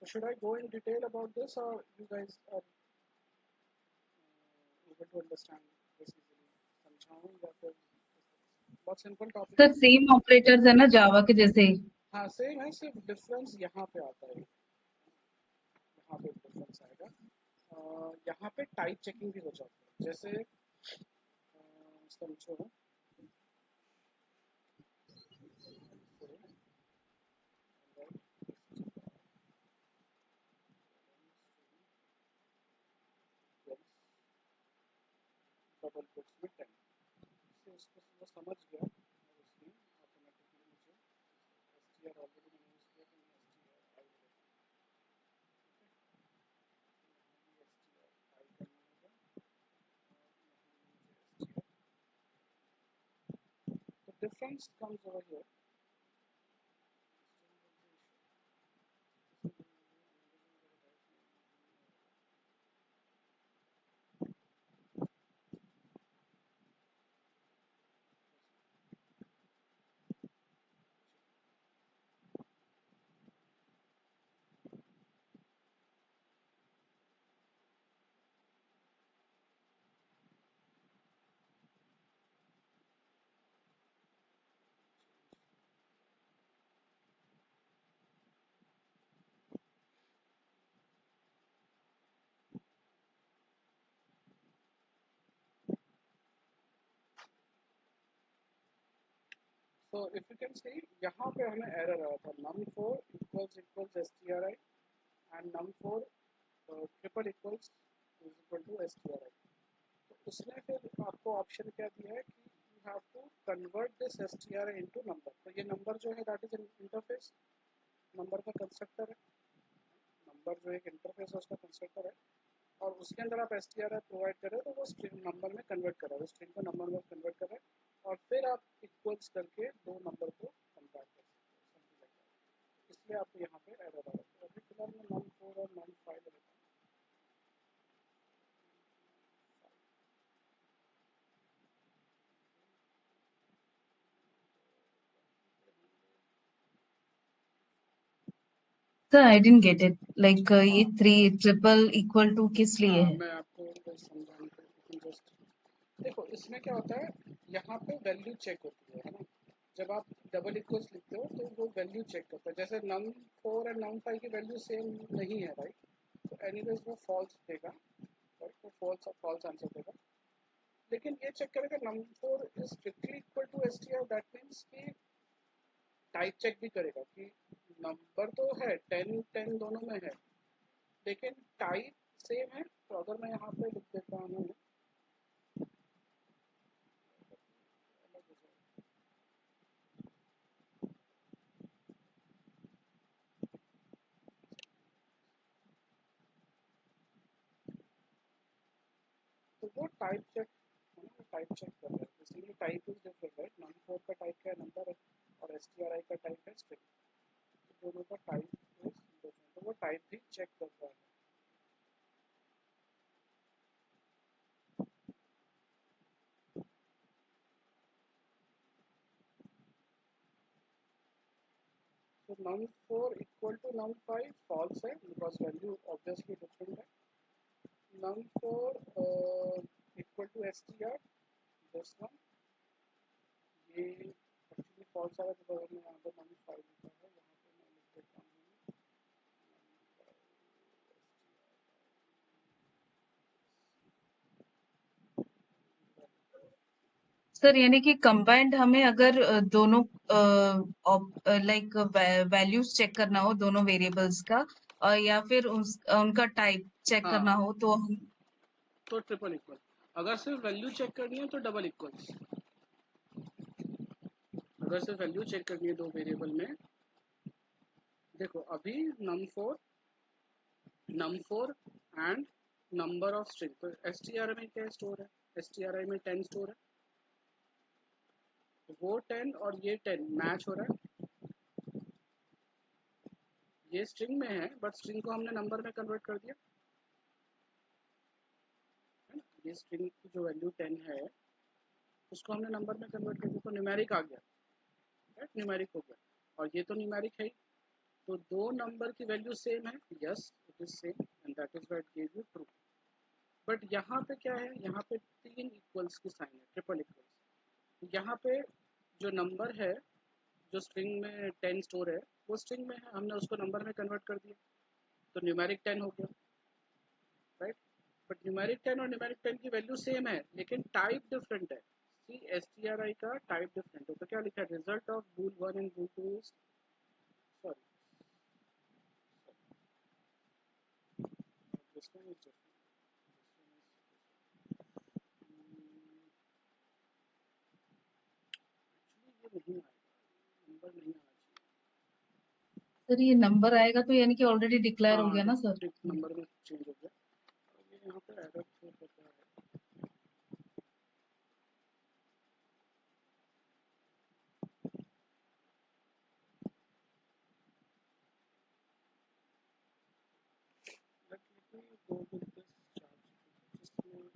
So should I go in detail about this, or you guys are able to understand this easily? समझाऊं या फिर बहुत simple topic. Sir same operators है ना जावा के जैसे? हाँ same है, सिर्फ डिफरेंस यहाँ पे आता है. यहाँ पे डिफरेंस आएगा. यहाँ पे टाइप चेकिंग भी हो जाती है. जैसे समझो डबल कोट्स में 10 से उसको वो समझ गया और उसने ऑटोमेटिकली मुझे str ऑलरेडी मैंने यूज किया तो मैं str आई लेता हूँ. str आई करना होगा और यहाँ मुझे str. The difference comes over here. So if you can see यहाँ पे हमें एरर आया था num4 equals stri and num4 triple equals is equal to stri. तो उसने फिर आपको ऑप्शन क्या दिया है कि you have to convert this stri into number. तो ये नंबर जो है that is an interface, number का कंस्ट्रक्टर है. नंबर जो एक इंटरफेस है उसका कंस्ट्रक्टर है और उसके अंदर आप stri प्रोवाइड कर रहे हो तो वो स्ट्रिंग नंबर में कन्वर्ट कर रहा है, स्ट्रिंग को नंबर में कन्वर्ट कर रहा है और फिर आप इक्वल्स करके दो नंबर को कंपेयर कर सकते हो. इसलिए आपको यहाँ पे एरर आ रहा है. अभी फिलहाल मैं num4 और num5 लेता हूँ. Sir I didn't get it, like ये 3 ट्रिपल इक्वल टू किस लिए है? मैं आपको समझाने के लिए जस्ट देखो इसमें क्या होता है. यहाँ पे वैल्यू चेक होती है ना, जब आप डबल इक्वल्स लिखते हो तो वो वैल्यू चेक करता है, जैसे num 4 और num 5 की वैल्यू सेम नहीं है राइट, तो एनीवेज वो फॉल्स देगा राइट, वो फॉल्स आंसर देगा। लेकिन ये चेक करेगा num 4 is strictly equal to str, that means कि टाइप चेक भी करेगा कि नंबर तो है 10 10 दोनों में है लेकिन टाइप सेम है। तो अगर मैं यहाँ पे लिख देता हूँ तो वो टाइप चेक है ना, टाइप चेक कर रहा है, इसलिए type is different right, num 4 का टाइप क्या है, नंबर है, और stri का टाइप है स्ट्रिंग, तो दोनों का टाइप इज डिफरेंट, तो वो टाइप भी चेक कर रहा है। तो num 4 equal to num 5 false है बिकॉज वैल्यू ऑब्वियसली डिफरेंट है। num 4 equal to str, this one, ये एक्चुअली फॉल्स आएगा तो मैं यहाँ पे num 5 लिखा है, यहाँ पे मैं लिख देता हूँ सर यानी कि कंबाइंड हमें अगर दोनों लाइक वैल्यूज चेक करना हो दोनों वेरिएबल्स का, या फिर उनका टाइप चेक हाँ करना हो तो हम तो ट्रिपल इक्वल, अगर सिर्फ वैल्यू चेक करनी है तो डबल इक्वल्स, अगर सिर्फ वैल्यू चेक करनी है दो वेरिएबल में, देखो अभी num 4 and number of string, तो str में क्या स्टोर है, stri में 10 स्टोर है, तो वो 10 और ये 10 मैच हो रहा है, ये स्ट्रिंग में है बट स्ट्रिंग को हमने नंबर में कन्वर्ट कर दिया है ना? ये स्ट्रिंग की जो वैल्यू 10 है उसको हमने नंबर में कन्वर्ट कर दिया तो न्यूमेरिक आ गया राइट, न्यूमेरिक हो गया, और ये तो न्यूमेरिक है ही, तो दो नंबर की वैल्यू सेम है, yes it is same and that is what give you true. But यहाँ पे क्या है, यहाँ पे तीन इक्वल्स की साइन है, ट्रिपल इक्वल्स, यहाँ पे जो नंबर है जो स्ट्रिंग में 10 स्टोर है वो स्ट्रिंग में है, हमने उसको नंबर में कन्वर्ट कर दिया तो न्यूमेरिक 10 हो गया राइट। बट न्यूमेरिक 10 और न्यूमेरिक 10 की वैल्यू सेम है लेकिन टाइप डिफरेंट है, सी stri का टाइप डिफरेंट है, तो क्या लिखा है, result of bool 1 and bool 2 is, sorry this one is different, actually ये नहीं आएगा, नंबर नहीं आना सर ये नंबर आएगा तो यानी कि ऑलरेडी डिक्लेयर हो चाहिए, गया ना सर। हाँ नंबर में चेंज हो गया, और ये यहाँ पे एरर शो कर रहा है। Let me go with this chart जिसमें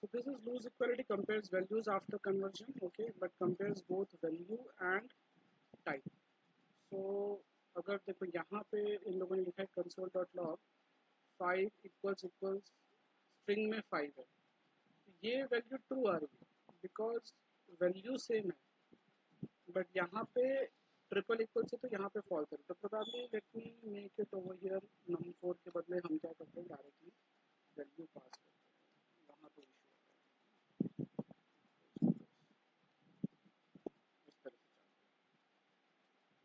so this is loose equality compares values after conversion, okay, but compares both value and type। so अगर देखो यहाँ पे इन लोगों ने लिखा है console dot log 5 equals equals string में 5 है, तो ये वैल्यू ट्रू आ रही है बिकॉज वैल्यू सेम है, बट यहाँ पे ट्रिपल इक्वल से तो यहाँ पे फॉल्स है, तो probably let me make it over here num 4 के बदले हम क्या करते हैं डायरेक्टली वैल्यू पास करते हैं, वहाँ पे इशू इस तरह से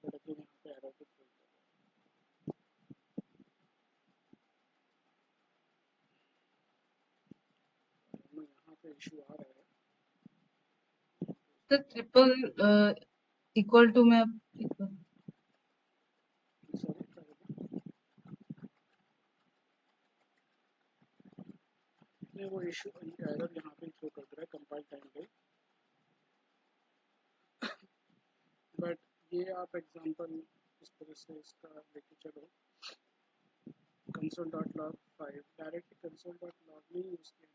बट अगेन यहाँ पे एरर को थ्रो कर रहा है, यहाँ पे इशू आ रहा है, सर ट्रिपल इक्वल टू में अब सॉरी नहीं वो इशू एरर यहाँ पे थ्रो कर रहा है कंपाइल टाइम पे, बट ये आप एग्जांपल इस तरह से इसका लेके चलो console.log 5 डायरेक्टली console.log में यूज किया,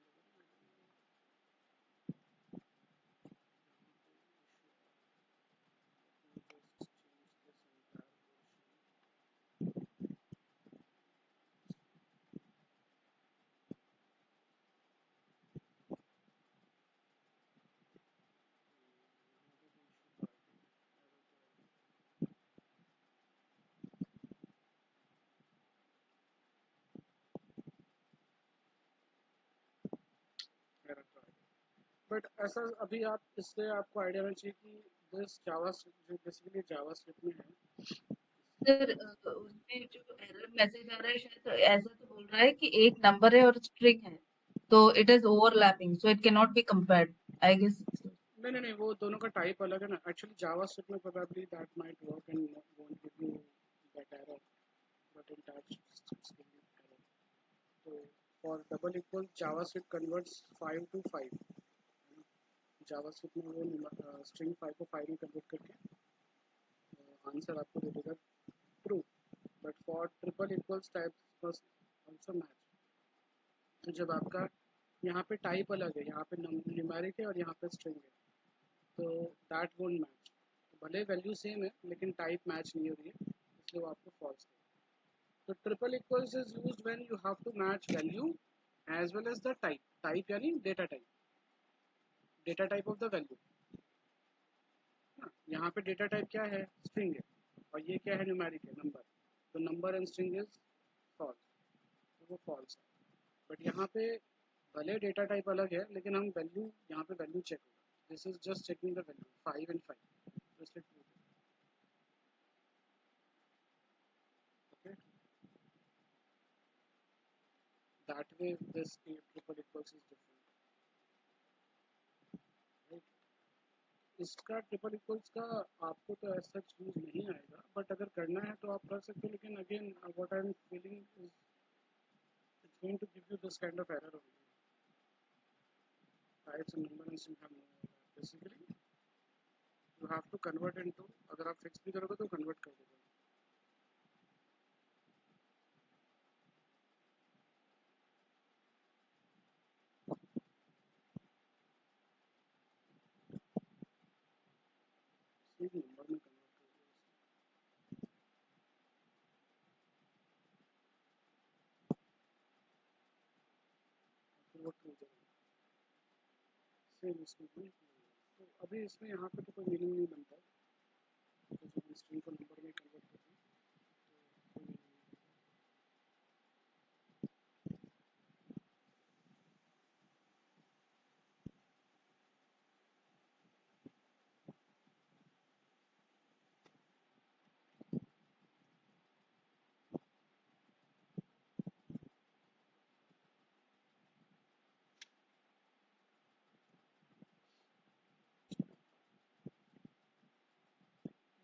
बट ऐसा अभी आप इससे आपको आइडिया होना चाहिए कि दिस जावा जो बेसिकली जावा स्क्रिप्ट में है। सर उसमें जो एरर मैसेज आ रहा है शायद ऐसा तो बोल रहा है कि एक नंबर है और स्ट्रिंग है, तो it is overlapping, so it can not be compared, I guess. नहीं, वो दोनों का टाइप अलग है ना। एक्चुअली जावा स्क्रिप्ट में probably that might work and won't give you that error, but in types it's giving error. तो for double equal JavaScript converts 5 to 5। JavaScript में वो स्ट्रिंग 5 को 5 में कन्वर्ट करके आंसर आपको दे देगा true. But for triple equals type must also match. तो जब आपका यहाँ पे टाइप अलग है, यहाँ पे न्यूमेरिक है और यहाँ पे स्ट्रिंग है, तो दैट वोंट मैच। भले वैल्यू सेम है लेकिन टाइप मैच नहीं हो रही है, इसलिए वो आपको फॉल्स है। तो triple equals is used when you have to match value as well as the type. Type यानी data type, data type of the value. यहाँ पे डेटा टाइप क्या है, स्ट्रिंग है, और ये क्या है, न्यूमेरिक है, नंबर। तो number and string is false, तो वो फॉल्स है। बट यहाँ पे भले डेटा टाइप अलग है लेकिन हम वैल्यू, यहाँ पे वैल्यू चेक होगा। This is just checking the value 5 and 5, तो इसलिए ट्रू है। Okay, that way this triple equals is different, right. इसका ट्रिपल इक्वल्स का आपको तो ऐसा यूज नहीं आएगा, बट अगर करना है तो आप कर सकते हो। लेकिन again what I am feeling is it's going to give you this kind of error only. Types and number and string have no overlap. Basically you have to convert into, अगर आप फिक्स भी करोगे तो convert कर देगा। सिर्फ number में convert कर देगा, फिर वो ट्रू देगा। सेम इसमें भी। तो अभी इसमें यहाँ पे तो कोई मीनिंग नहीं बनता, तो जब स्ट्रिंग को नंबर में कन्वर्ट करते हैं तो कोई मीनिंग नहीं।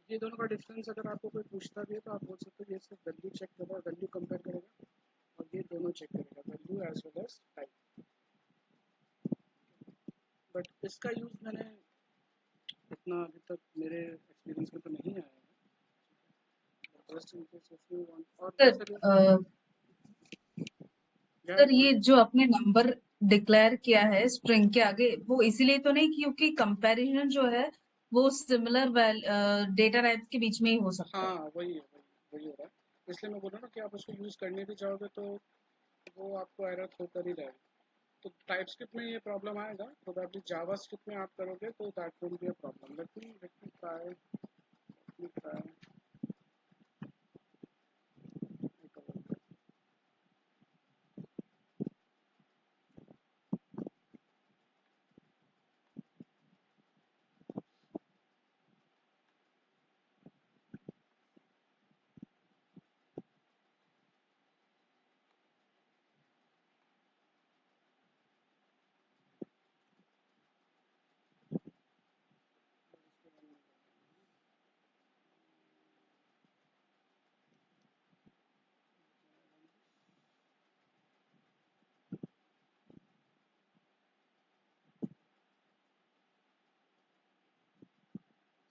ये दोनों का डिफरेंस अगर आपको कोई पूछता भी है तो आप बोल सकते हो ये सिर्फ वैल्यू चेक करेगा, वैल्यू कंपेयर करेगा, और ये दोनों चेक करेगा, value as well as type. But इसका यूज़ मैंने इतना अभी तक मेरे एक्सपीरियंस में तो नहीं आया है। Just in case if you want, और वैसे भी सर ये जो आपने नंबर डिक्लेयर किया है स्ट्रिंग के आगे, वो इसीलिए तो नहीं क्योंकि कंपैरिजन जो है वो सिमिलर डेटा टाइप्स के बीच में ही हो सकता है? हाँ वही हो रहा है। इसलिए मैं बोल रहा हूँ ना कि आप उसको यूज़ करने भी चाहोगे तो वो आपको एरर थ्रो कर ही रहेगा। तो टाइपस्क्रिप्ट में ये प्रॉब्लम आएगा, प्रोबेबली जावास्क्रिप्ट में आप करोगे तो that will be a problem. Let me try.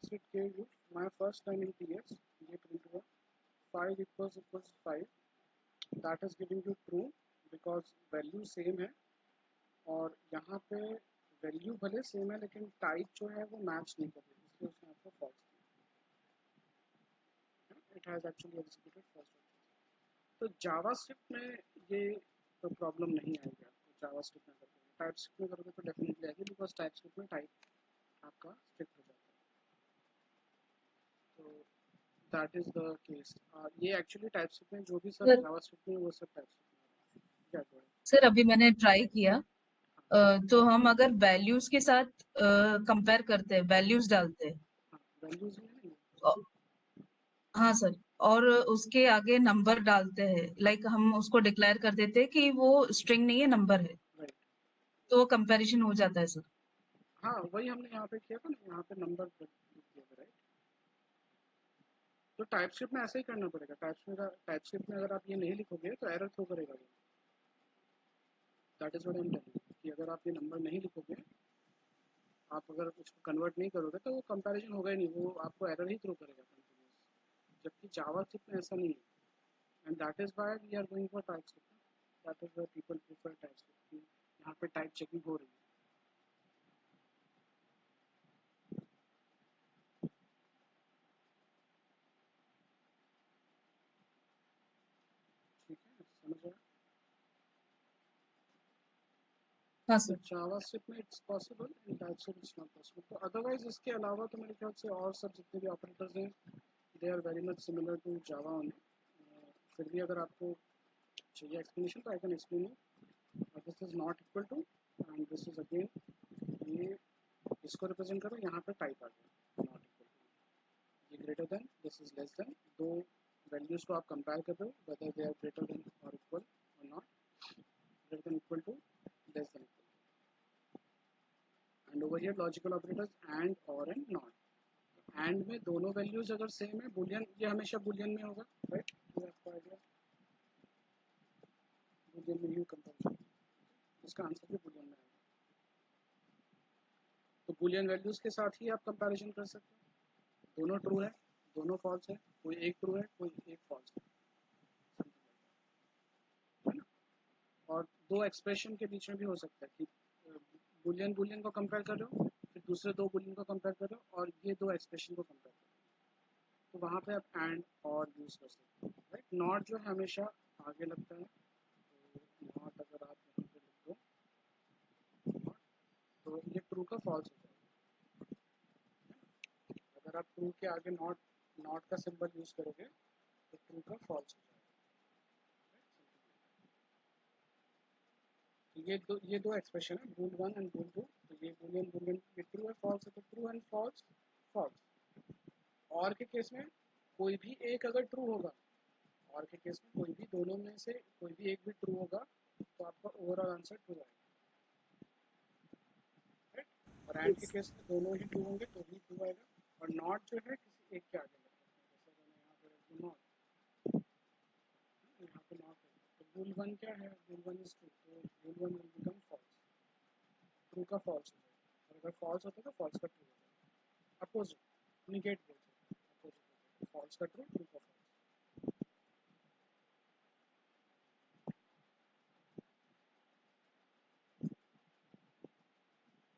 It gave you my first line in PS, ये प्रिंट हुआ 5 equals 5, that is giving you true because value same है, और यहाँ पे वैल्यू भले सेम है लेकिन टाइप जो है वो मैच नहीं कर रही, इसलिए उसने आपको फॉल्स दिया। It has actually executed first. तो जावास्क्रिप्ट में ये तो प्रॉब्लम नहीं आएगी आपको। जावास्क्रिप्ट में करोगे, टाइपस्क्रिप्ट में करोगे तो डेफिनेटली आएगी, बिकॉज टाइपस्क्रिप्ट में टाइप आपका स्ट्रिक्ट हो जाता है। तो दैट इज द केस। ये एक्चुअली टाइपस्क्रिप्ट में जो भी सब सर जावास्क्रिप्ट में वो सब टाइपस्क्रिप्ट में क्या करें। सर अभी मैंने ट्राई किया, तो हम अगर वैल्यूज के साथ कंपेयर करते हैं, वैल्यूज डालते हैं, हाँ वैल्यूज में नहीं औ- हाँ सर, और उसके आगे नंबर डालते हैं, लाइक हम उसको डिक्लेयर कर देते हैं कि वो स्ट्रिंग नहीं है, नंबर है, राइट। तो वो कंपैरिजन हो जाता है सर। हाँ वही हमने यहाँ पे किया था ना, यहाँ पे नंबर किया था राइट। तो टाइपस्क्रिप्ट में ऐसा ही करना पड़ेगा। टाइपस्क्रिप्ट में अगर आप ये नहीं लिखोगे तो एरर थ्रो करेगा वो। That is what I am telling कि अगर आप ये नंबर नहीं लिखोगे, आप अगर उसको कन्वर्ट नहीं करोगे तो वो कंपैरिजन होगा ही नहीं, वो आपको एरर ही थ्रो करेगा कंटिन्यूस। जबकि जावास्क्रिप्ट में ऐसा नहीं है, and that is why we are going for TypeScript. That is why people prefer TypeScript. यहाँ पे टाइप चेकिंग हो रही है। ठीक है, समझ आया? हाँ तो सर। जावास्क्रिप्ट में it's possible, in TypeScript it's not possible. तो अदरवाइज इसके अलावा तो मेरे ख्याल से और सब जितने भी ऑपरेटर्स हैं they are very much similar to Java only. फिर भी अगर आपको चाहिए एक्सप्लेनेशन तो I can explain you. This is not equal to and this is again, ये इसको रिप्रेजेंट करो, यहाँ पे टाइप आ गया नॉट इक्वल टू, ये greater than, this is less than. दो वैल्यूज को आप कंपेयर कर रहे हो whether they are greater than और इक्वल और not, greater than equal to, less than equal. And over here logical operators and और एंड नॉट। एंड में दोनों वैल्यूज अगर सेम है, बुलियन, ये हमेशा बुलियन में होगा राइट, ये आपको आइडिया, बुलियन में ही कंपेरिजन, इसका आंसर भी बुलियन में आएगा। तो बुलियन वैल्यूज के साथ ही आप कंपैरिजन कर सकते हो, दोनों ट्रू है, दोनों फॉल्स है, कोई एक ट्रू है, कोई एक फॉल्स है, है ना। और दो एक्सप्रेशन के बीच में भी हो सकता है कि बुलियन बुलियन को कंपेयर कर रहे हो, फिर दूसरे दो बुलियन को कंपेयर कर रहे हो, और ये दो एक्सप्रेशन को कंपेयर कर रहे हो, तो वहाँ पे आप एंड और यूज कर सकते हो राइट। नॉट जो है हमेशा आगे लगता है, तो नॉट अगर आप यहाँ पे लिख दो not, तो ये ट्रू का फॉल्स हो जाएगा। अगर आप ट्रू के आगे नॉट नॉट का सिंबल यूज करोगे तो ट्रू का फॉल्स हो जाएगा। तो ये दो एक्सप्रेशन है, bool one and bool two. तो ये बुलियन बुलियन, ये ट्रू है फॉल्स है, तो ट्रू एंड फॉल्स फॉल्स। और के केस में कोई भी एक अगर ट्रू होगा, और के केस में कोई भी दोनों में से कोई भी एक भी ट्रू होगा, तो आपका ओवरऑल आंसर ट्रू आएगा राइट। और एंड के केस में दोनों ही ट्रू होंगे तो भी ट्रू आएगा। और नॉट जो है किसी एक के आगे लगता है, जैसे मैंने यहाँ पे रख दिया नॉट, यहाँ पे नॉट है, तो बुल वन क्या है, बुल वन इज ट्रू, तो bool one will become false, true का फॉल्स हो जाएगा। और अगर फॉल्स होता है तो फॉल्स का ट्रू हो जाएगा। अपोजिट, निगेट बोल सकते हैं, अपोजिट, फॉल्स का ट्रू, ट्रू का फॉल्स।